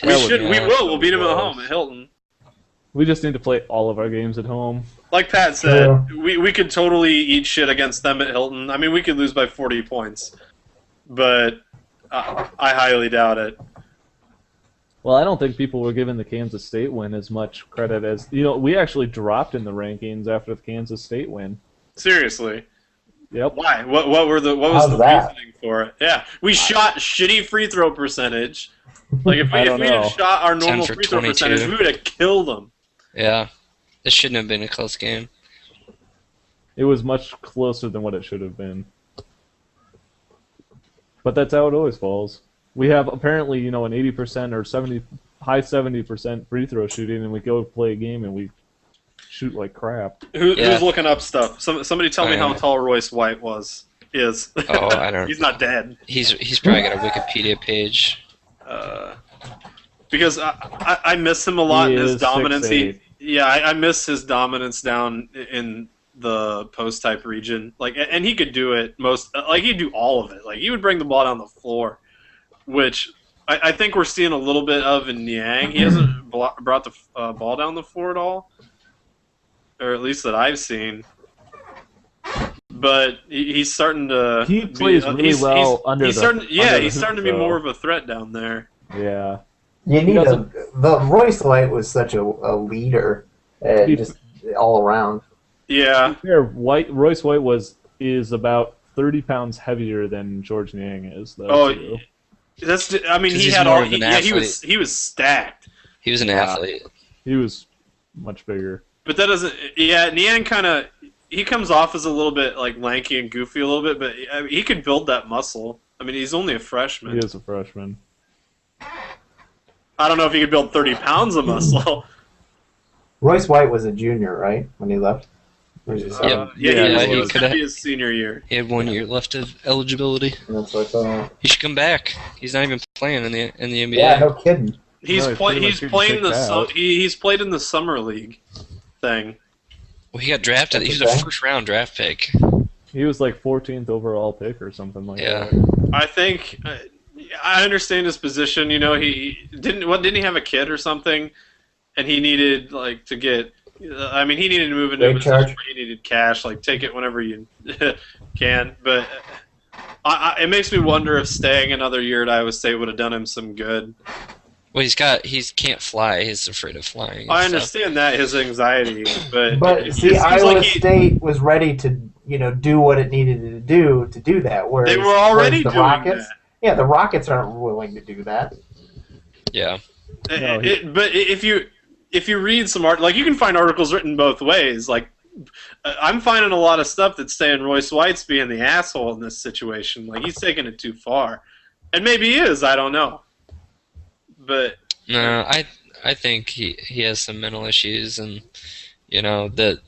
We will. We'll beat him at home at Hilton. We just need to play all of our games at home. Like Pat said, we could totally eat shit against them at Hilton. I mean, we could lose by 40 points. But I highly doubt it. Well, I don't think people were giving the Kansas State win as much credit as... we actually dropped in the rankings after the Kansas State win. Seriously. Yep. Why? What was How's the that? reasoning for it? Yeah, we shot shitty free throw percentage. Like if I we don't had know. shot our 10 normal for free throw 22. percentage, we would have killed them. Yeah. It shouldn't have been a close game. It was much closer than what it should have been. But that's how it always falls. We have apparently, an 80% or high 70% free throw shooting, and we go play a game and we shoot like crap. Yeah. Who's looking up stuff? Somebody tell me how tall Royce White is. Oh, I don't. He's not dead. He's probably got a Wikipedia page. Because I miss him a lot He in his is dominance. 6'8". I miss his dominance down in the post type region. Like, and he could do it he'd do all of it. Like, he would bring the ball down the floor, which I think we're seeing a little bit of in Niang. He hasn't brought the ball down the floor at all, or at least that I've seen. But he's starting to. He plays really well under he's the starting, yeah, under he's the starting to hoop, be though. more of a threat down there. Yeah. You need doesn't- the Royce White was such a leader, He- just all around. Yeah, Royce White is about 30 pounds heavier than George Niang is, though. Oh, too. that's. I mean, 'Cause he he's had more all. of an He was stacked. He was an athlete. He was much bigger. But that doesn't. Yeah, Niang kind of. He comes off as a little bit like lanky and goofy a little bit, but I mean, he could build that muscle. I mean, he's only a freshman. He is a freshman. I don't know if he could build 30 pounds of muscle. Royce White was a junior, right, when he left? Or is he Yep. senior? Yeah, he he was coulda- going to be his senior year. He had 1 year left of eligibility. That's what I thought. He should come back. He's not even playing in the NBA. Yeah, no kidding. He's No, he's pretty much he's getting playing kicked out. he's played in the summer league thing. Well, he got drafted. He was a Okay. first-round draft pick. He was like 14th overall pick or something like Yeah. that. I think I understand his position. He didn't he have a kid or something, and he needed like to get. I mean, he needed to move into a Rate position charge. where he needed cash. Like, take it whenever you can. But it makes me wonder if staying another year at Iowa State would have done him some good. Well, he can't fly. He's afraid of flying. and I stuff. understand that his anxiety, but it See, seems Iowa like State was ready to, do what it needed to do that. Whereas, they were already whereas the doing Rockets, that. yeah, the Rockets aren't willing to do that. Yeah. No, But if you read some art, like you can find articles written both ways. Like I'm finding a lot of stuff that's saying Royce White's being the asshole in this situation. Like he's taking it too far, and maybe he is. I don't know. But No, I think he has some mental issues, and that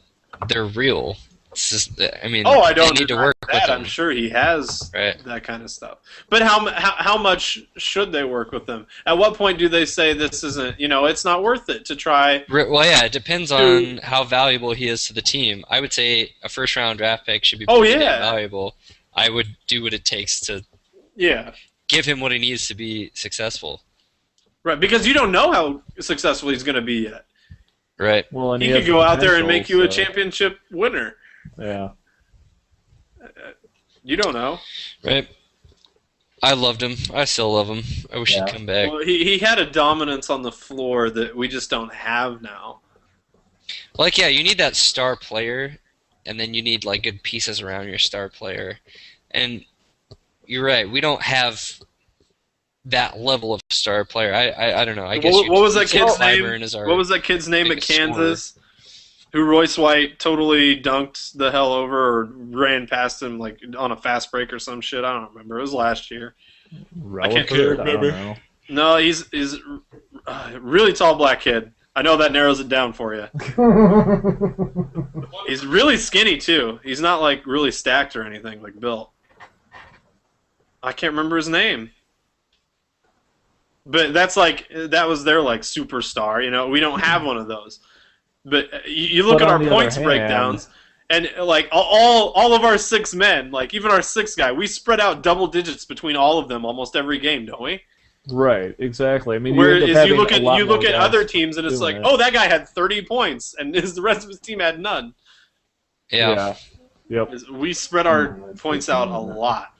they're real. It's just, I mean, I don't they need to deny work with that. them. I'm sure he has Right. that kind of stuff. But how much should they work with them? At what point do they say this isn't? It's not worth it to try. Well, yeah, it depends on how valuable he is to the team. I would say a first-round draft pick should be Oh, pretty yeah. valuable. I would do what it takes to Yeah. give him what he needs to be successful. Right, because you don't know how successful he's going to be yet. Right. Well, and He has could go the out there and potential, make you a so, championship winner. Yeah. You don't know. Right. I loved him. I still love him. I wish Yeah. he'd come back. Well, he had a dominance on the floor that we just don't have now. Like, yeah, you need that star player, and then you need like good pieces around your star player. And you're right. We don't have that level of star player. I don't know. I guess What was that kid's Clyburn name? is our What was that kid's name at biggest scorer. Kansas? Who Royce White totally dunked the hell over or ran past him like on a fast break or some shit. I don't remember. It was last year. Relaford? I don't remember. know. No, he's a really tall black kid. I know that narrows it down for you. He's really skinny too. He's not like really stacked or anything like built. I can't remember his name. But that was their like superstar. We don't have one of those. But you look But at our on the other points hand- breakdowns, and like all of our 6 men, like even our 6th guy, we spread out double digits between all of them almost every game, don't we? Right, exactly. I mean, Whereas end up you having look a at lot you look more at guys other teams, and it's doing like, it. oh, that guy had 30 points, and the rest of his team had none. Yeah. Yep. We spread our points out a lot.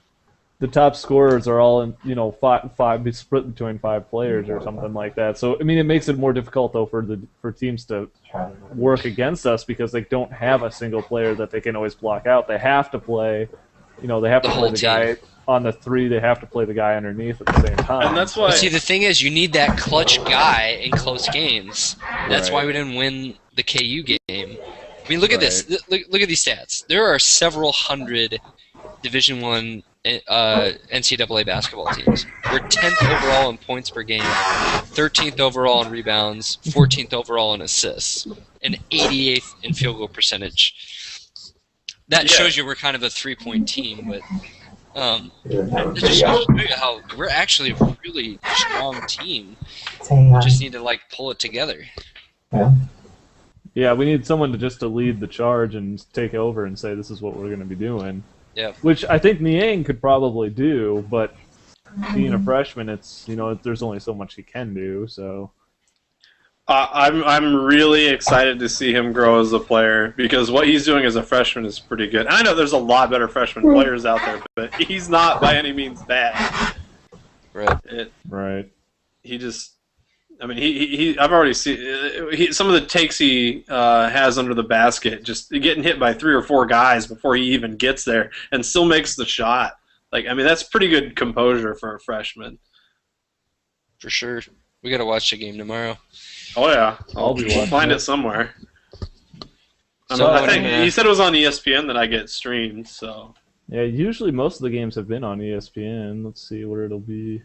the top scorers are all in, five split between 5 players or something like that. So I mean, it makes it more difficult though for teams to work against us because they don't have a single player that they can always block out. They have to play, they have to play the guy on the 3. They have to play the guy underneath at the same time. And that's why. But see, the thing is, you need that clutch guy in close games. That's why we didn't win the KU game. I mean, look at this. Look at these stats. There are several hundred Division I NCAA basketball teams. We're 10th overall in points per game, 13th overall in rebounds, 14th overall in assists, and 88th in field goal percentage. That shows you we're kind of a 3-point team, but it just shows you how we're actually a really strong team. We just need to pull it together. Yeah, we need someone to lead the charge and take over and say this is what we're going to be doing. Yeah. Which I think Niang could probably do, but being a freshman, it's there's only so much he can do. So I'm really excited to see him grow as a player because what he's doing as a freshman is pretty good. And I know there's a lot better freshman players out there, but he's not by any means bad. Right. Right. He just. I mean, I've already seen some of the takes he has under the basket, just getting hit by 3 or 4 guys before he even gets there, and still makes the shot. That's pretty good composure for a freshman. For sure. We got to watch the game tomorrow. Oh yeah, I'll be watching find it it somewhere. So, I think he said it was on ESPN that I get streamed. So yeah, usually most of the games have been on ESPN. Let's see where it'll be.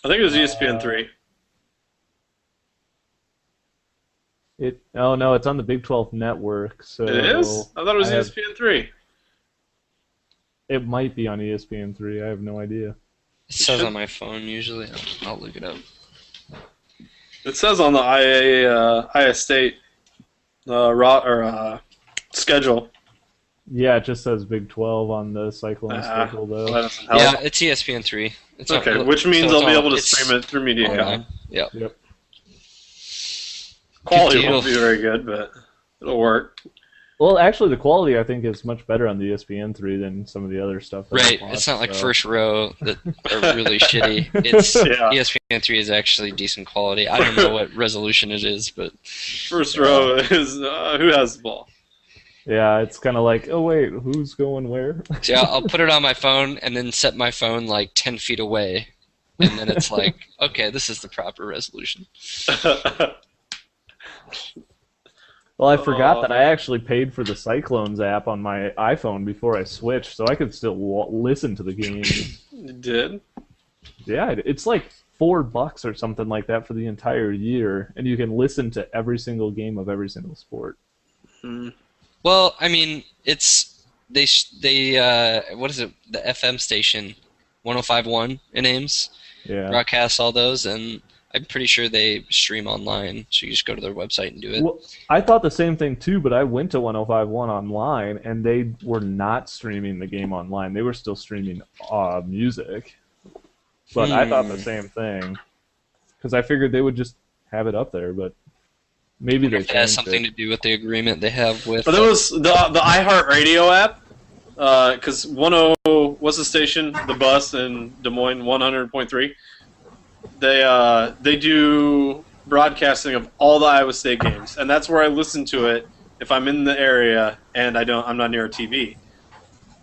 I think it was ESPN 3. Oh no, it's on the Big 12 network. So it is? I thought it was ESPN 3. It might be on ESPN 3. I have no idea. It says on my phone usually. I'll look it up. It says on the IA State schedule. Yeah, it just says Big 12 on the Cyclone schedule, though. That doesn't help. Yeah, it's ESPN 3. It's okay, which means I'll be able to stream it through MediaCom. Yep. Quality won't be very good, but it'll work. Well, actually, the quality, I think, is much better on the ESPN 3 than some of the other stuff. Right, it's not like First Row that are really shitty. It's ESPN 3 is actually decent quality. I don't know what resolution it is, but... First Row is who has the ball. Yeah, it's kind of like, oh wait, who's going where? So yeah, I'll put it on my phone and then set my phone 10 feet away, and then it's like, okay, this is the proper resolution. Well, I forgot that I actually paid for the Cyclones app on my iPhone before I switched, so I could still listen to the game. You did? Yeah, it's like $4 or something like that for the entire year, and you can listen to every single game of every single sport. Hmm. Well, I mean, it's they what is it? The FM station, 105.1 in Ames, broadcasts all those, and I'm pretty sure they stream online, so you just go to their website and do it. Well, I thought the same thing too, but I went to 105.1 online, and they were not streaming the game online. They were still streaming music. But I thought the same thing, because I figured they would just have it up there, but maybe they changed it. It has something to do with the agreement they have with... But there was the iHeartRadio app, because what's the station? The Bus in Des Moines, 100.3. They do broadcasting of all the Iowa State games, and that's where I listen to it if I'm in the area and I'm not near a TV.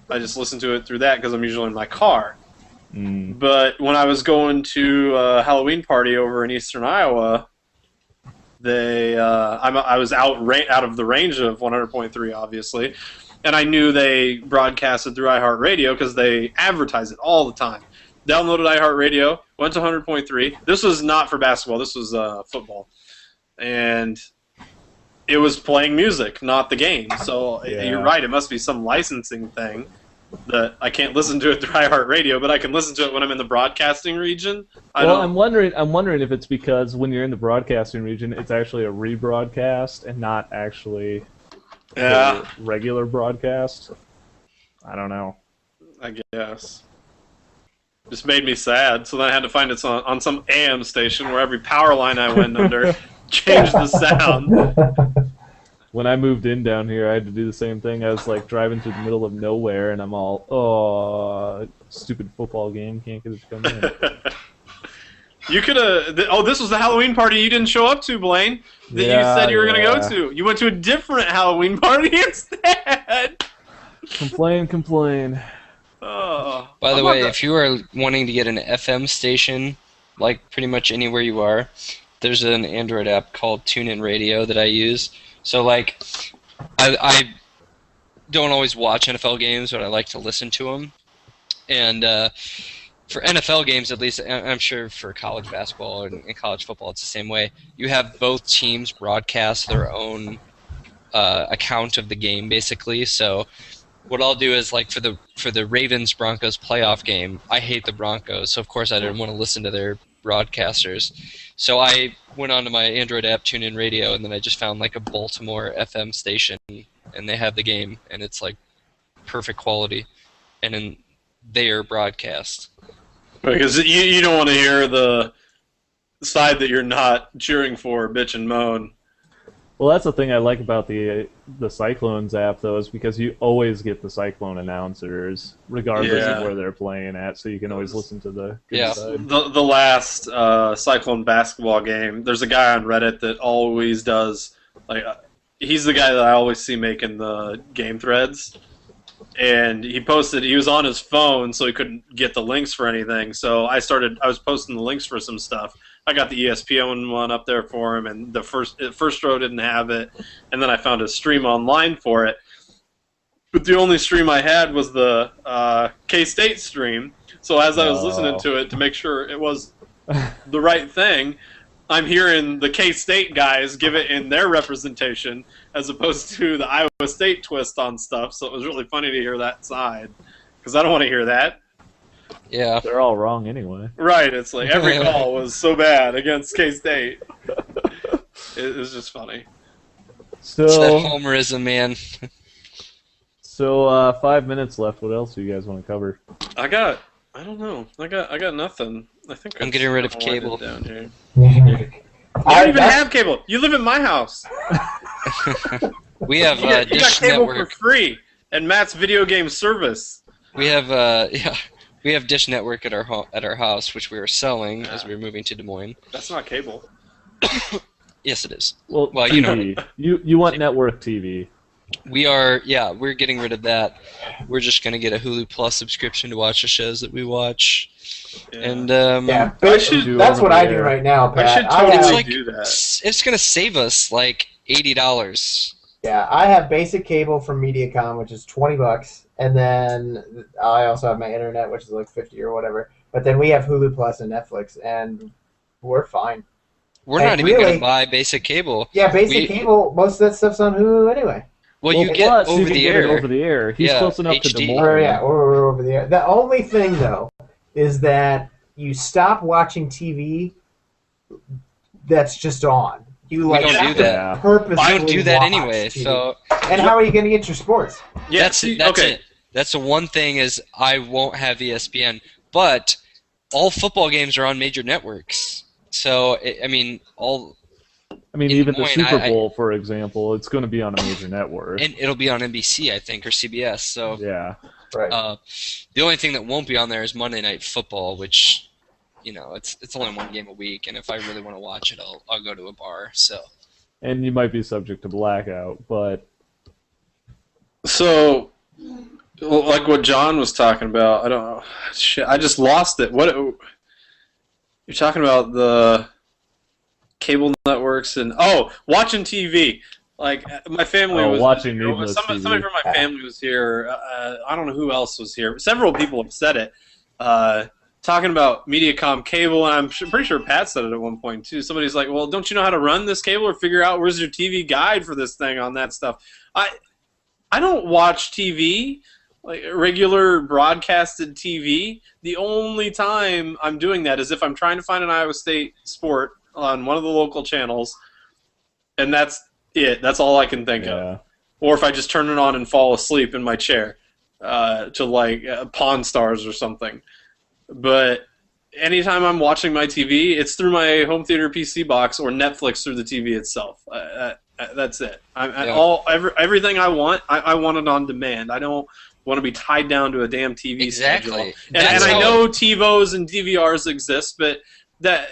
I just listen to it through that because I'm usually in my car. But when I was going to a Halloween party over in eastern Iowa, I was out of the range of 100.3, obviously, and I knew they broadcasted through iHeartRadio because they advertise it all the time. Downloaded iHeartRadio, went to 100.3. This was not for basketball. This was football. And it was playing music, not the game. So you're right. It must be some licensing thing that I can't listen to it through iHeartRadio, but I can listen to it when I'm in the broadcasting region. I'm wondering if it's because when you're in the broadcasting region, it's actually a rebroadcast and not actually a regular broadcast. I don't know. I guess. Just made me sad, so then I had to find it on some AM station where every power line I went under changed the sound. when I moved in down here, I had to do the same thing. I was like driving through the middle of nowhere, and I'm all, oh, stupid football game, can't get it to come in. You could have. Oh, this was the Halloween party you didn't show up to, Blaine. That you said you were going to go to. You went to a different Halloween party instead. Complain. Oh. By the way, if you are wanting to get an FM station, like pretty much anywhere you are, there's an Android app called TuneIn Radio that I use. So like, I don't always watch NFL games, but I like to listen to them. And for NFL games, at least, I'm sure for college basketball and college football, it's the same way. You have both teams broadcast their own account of the game, basically. So what I'll do is, like, for the Ravens-Broncos playoff game, I hate the Broncos, so of course I didn't want to listen to their broadcasters. So I went onto my Android app, TuneIn Radio, and then I just found, like, a Baltimore FM station, and they have the game, and it's, like, perfect quality. And then they are broadcast. Because you don't want to hear the side that you're not cheering for bitch and moan. Well, that's the thing I like about the Cyclones app, though, is because you always get the Cyclone announcers, regardless of where they're playing at, so you can always listen to the good side. The last Cyclone basketball game, there's a guy on Reddit that always does, like, he's the guy that I always see making the game threads. And he was on his phone, so he couldn't get the links for anything. So I was posting the links for some stuff. I got the ESPN one up there for him, and the first row didn't have it. And then I found a stream online for it. But the only stream I had was the K-State stream. So as I was listening to it to make sure it was the right thing, I'm hearing the K-State guys give it in their representation as opposed to the Iowa State twist on stuff. So it was really funny to hear that side because I don't want to hear that. Yeah. They're all wrong anyway. Right. It's like every call was so bad against K-State. It was just funny. It's that homerism, man. So 5 minutes left. What else do you guys want to cover? I don't know. I got nothing. I think I'm getting rid of cable down here. I don't even have cable. You live in my house. We have you got Dish cable Network for free and Matt's video game service. We have we have Dish Network at our house, which we are selling as we were moving to Des Moines. That's not cable. Yes, it is. Well, TV. You want network TV. We're getting rid of that. We're just gonna get a Hulu Plus subscription to watch the shows that we watch. Yeah. And that's what I do right now, Pat. I should totally do that. It's gonna save us like $80. Yeah, I have basic cable from MediaCom, which is $20, and then I also have my internet, which is like $50 or whatever. But then we have Hulu Plus and Netflix, and we're fine. We're not even gonna buy basic cable. Yeah, cable. Most of that stuff's on Hulu anyway. Well, you get over the air. Over the air. He's close enough to Des Moines. Or over the air. The only thing though is that you stop watching TV that's just on. We don't do that. Purposely I don't do that watch anyway. TV. So. And how are you going to get your sports? Yeah, that's it. That's the one thing is I won't have ESPN, but all football games are on major networks. So even the Super Bowl, for example, it's going to be on a major network. And it'll be on NBC, I think, or CBS. So yeah, right. The only thing that won't be on there is Monday Night Football, which, it's only one game a week, and if I really want to watch it, I'll go to a bar. So. And you might be subject to blackout, but. So, like what John was talking about, I don't know. Shit, I just lost it. What you're talking about the cable networks and watching TV. Like my family was watching somebody from my family was here. I don't know who else was here. Several people have said it. Talking about MediaCom cable, and I'm pretty sure Pat said it at one point too. Somebody's like, "Well, don't you know how to run this cable or figure out where's your TV guide for this thing on that stuff?" I don't watch TV, like regular broadcasted TV. The only time I'm doing that is if I'm trying to find an Iowa State sport on one of the local channels, and that's it. That's all I can think of. Or if I just turn it on and fall asleep in my chair to like Pawn Stars or something. But anytime I'm watching my TV, it's through my home theater PC box or Netflix through the TV itself. That's it. Everything I want, I want it on demand. I don't want to be tied down to a damn TV schedule. And I know TiVos and DVRs exist, but that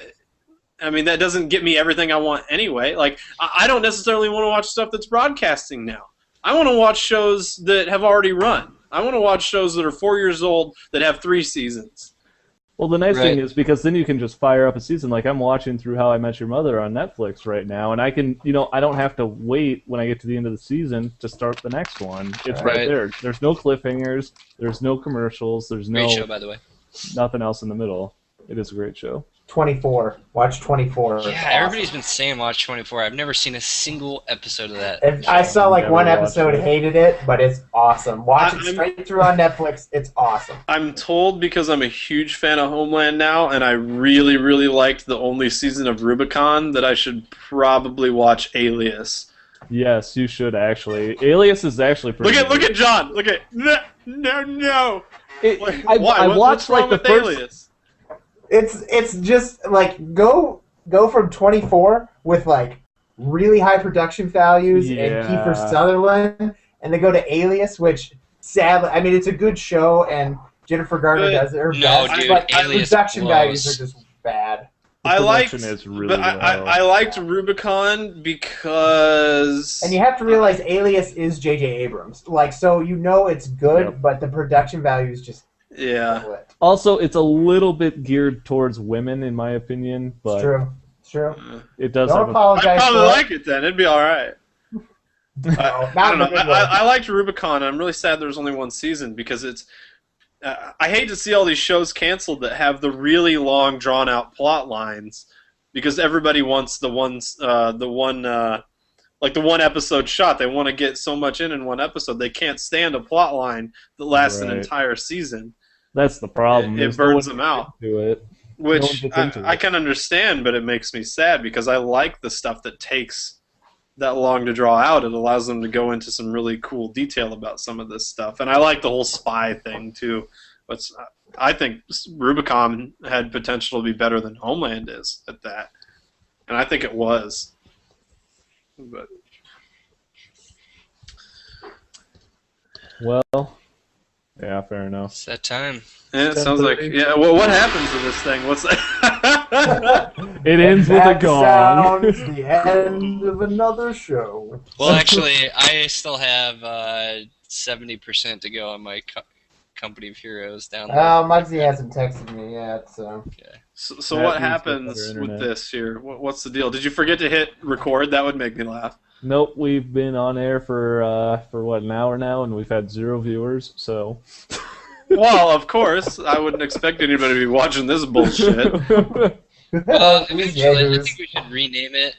doesn't get me everything I want anyway. Like, I don't necessarily want to watch stuff that's broadcasting now. I want to watch shows that have already run. I want to watch shows that are 4 years old that have 3 seasons. Well, the nice thing is because then you can just fire up a season. Like I'm watching through How I Met Your Mother on Netflix right now, and I can, I don't have to wait when I get to the end of the season to start the next one. It's right there. There's no cliffhangers. There's no commercials. There's no great show, by the way. Nothing else in the middle. It is a great show. 24. Watch 24. Yeah, everybody's been saying watch 24. I've never seen a single episode of that. And I saw like one episode, hated it, but it's awesome. Watch it straight through on Netflix. It's awesome. I'm told because I'm a huge fan of Homeland now, and I really, really liked the only season of Rubicon, that I should probably watch Alias. Yes, you should actually. Alias is actually pretty Look at John. Look at no. I watched like the first. Alias? It's just like go from 24 with like really high production values and Kiefer Sutherland, and then go to Alias, which sadly, I mean, it's a good show and Jennifer Garner does her best, but production values are just bad. I liked Rubicon because... And you have to realize Alias is J.J. Abrams. Like, so it's good, but the production value is just... Yeah. Also, it's a little bit geared towards women, in my opinion. But it's true. It does. Don't apologize. I'd probably like it then. It'd be all right. I don't know. I liked Rubicon. I'm really sad there's only one season because it's. I hate to see all these shows canceled that have the really long, drawn-out plot lines because everybody wants the one episode shot. They want to get so much in one episode. They can't stand a plot line that lasts an entire season. That's the problem. It burns them out. Which I can understand, but it makes me sad because I like the stuff that takes that long to draw out. It allows them to go into some really cool detail about some of this stuff. And I like the whole spy thing, too. But I think Rubicon had potential to be better than Homeland is at that. And I think it was. But... Well, yeah, fair enough. It's that time. Yeah, it sounds like... Yeah, well, what happens to this thing? What's that? It ends with a gong. Sounds the end of another show. Well, actually, I still have 70% to go on my Company of Heroes down there. Muggsy hasn't texted me yet, so... Okay. So what happens with this here? What's the deal? Did you forget to hit record? That would make me laugh. Nope, we've been on air for what, an hour now, and we've had 0 viewers, so... Well, of course, I wouldn't expect anybody to be watching this bullshit. Well, eventually, I think we should rename it,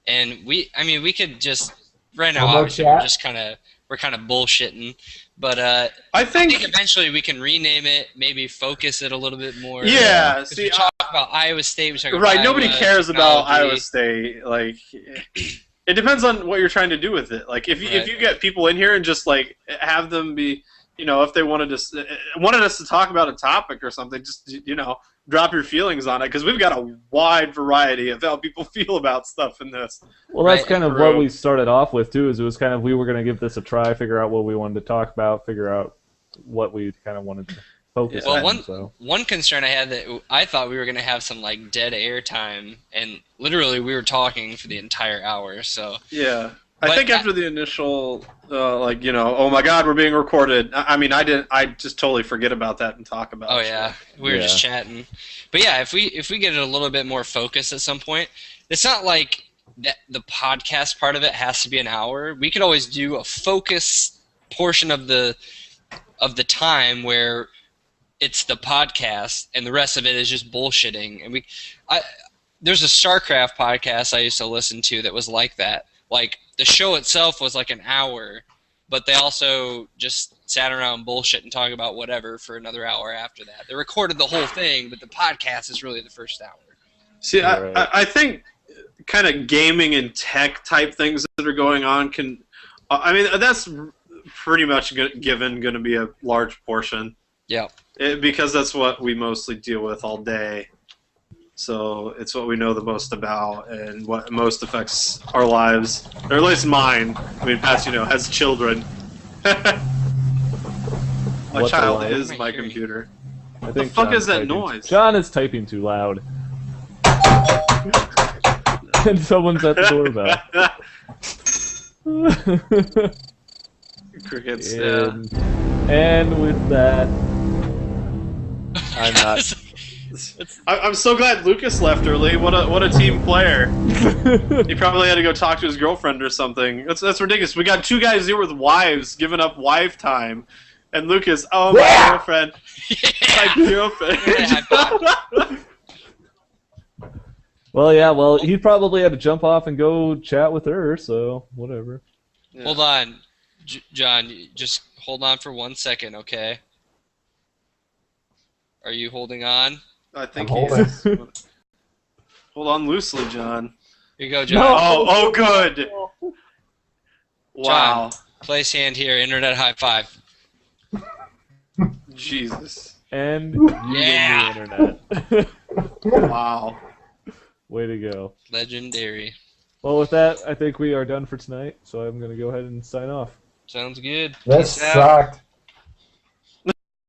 and we could just right now. Obviously, we're kind of bullshitting, but I think eventually we can rename it, maybe focus it a little bit more. Yeah, see, we talk about Iowa State. We talk about right. Nobody cares about Iowa State. Like, it depends on what you're trying to do with it. Like, if you get people in here and just like have them be. If they wanted us to talk about a topic or something, just drop your feelings on it because we've got a wide variety of how people feel about stuff in this. Well, that's kind of what we started off with too. Is it was kind of we were going to give this a try, figure out what we wanted to talk about, figure out what we kind of wanted to focus on. Well, one concern I had that I thought we were going to have some like dead air time, and literally we were talking for the entire hour. So yeah. I think after the initial, oh my God, we're being recorded. I just totally forget about that and talk about it. Oh yeah, we were just chatting. But yeah, if we get it a little bit more focused at some point, it's not like that the podcast part of it has to be an hour. We could always do a focus portion of the time where it's the podcast and the rest of it is just bullshitting. And there's a StarCraft podcast I used to listen to that was like that. Like, the show itself was like an hour, but they also just sat around bullshit and talk about whatever for another hour after that. They recorded the whole thing, but the podcast is really the first hour. See, I think kind of gaming and tech type things that are going on that's pretty much going to be a large portion. Yeah. Because that's what we mostly deal with all day. So it's what we know the most about and what most affects our lives, or at least mine. I mean, Pat, has children. My What child the is life? my computer. I The think fuck John's is that typing noise? John is typing too loud. And someone's at the doorbell. Crickets. Yeah. And with that, I'm not. I'm so glad Lucas left early. What a team player. He probably had to go talk to his girlfriend or something. That's ridiculous. We got two guys here with wives giving up wife time, and Lucas, oh my girlfriend, my girlfriend. Well, he probably had to jump off and go chat with her, so whatever. Yeah. Hold on, John. Just hold on for 1 second, okay? Are you holding on? I think I'm he holding. is. Hold on loosely, John. Here you go, John. Oh, good. Wow. Place hand here. Internet high five. Jesus. And you Yeah. win the internet. Wow. Way to go. Legendary. Well, with that, I think we are done for tonight, so I'm going to go ahead and sign off. Sounds good. This Peace out. sucked.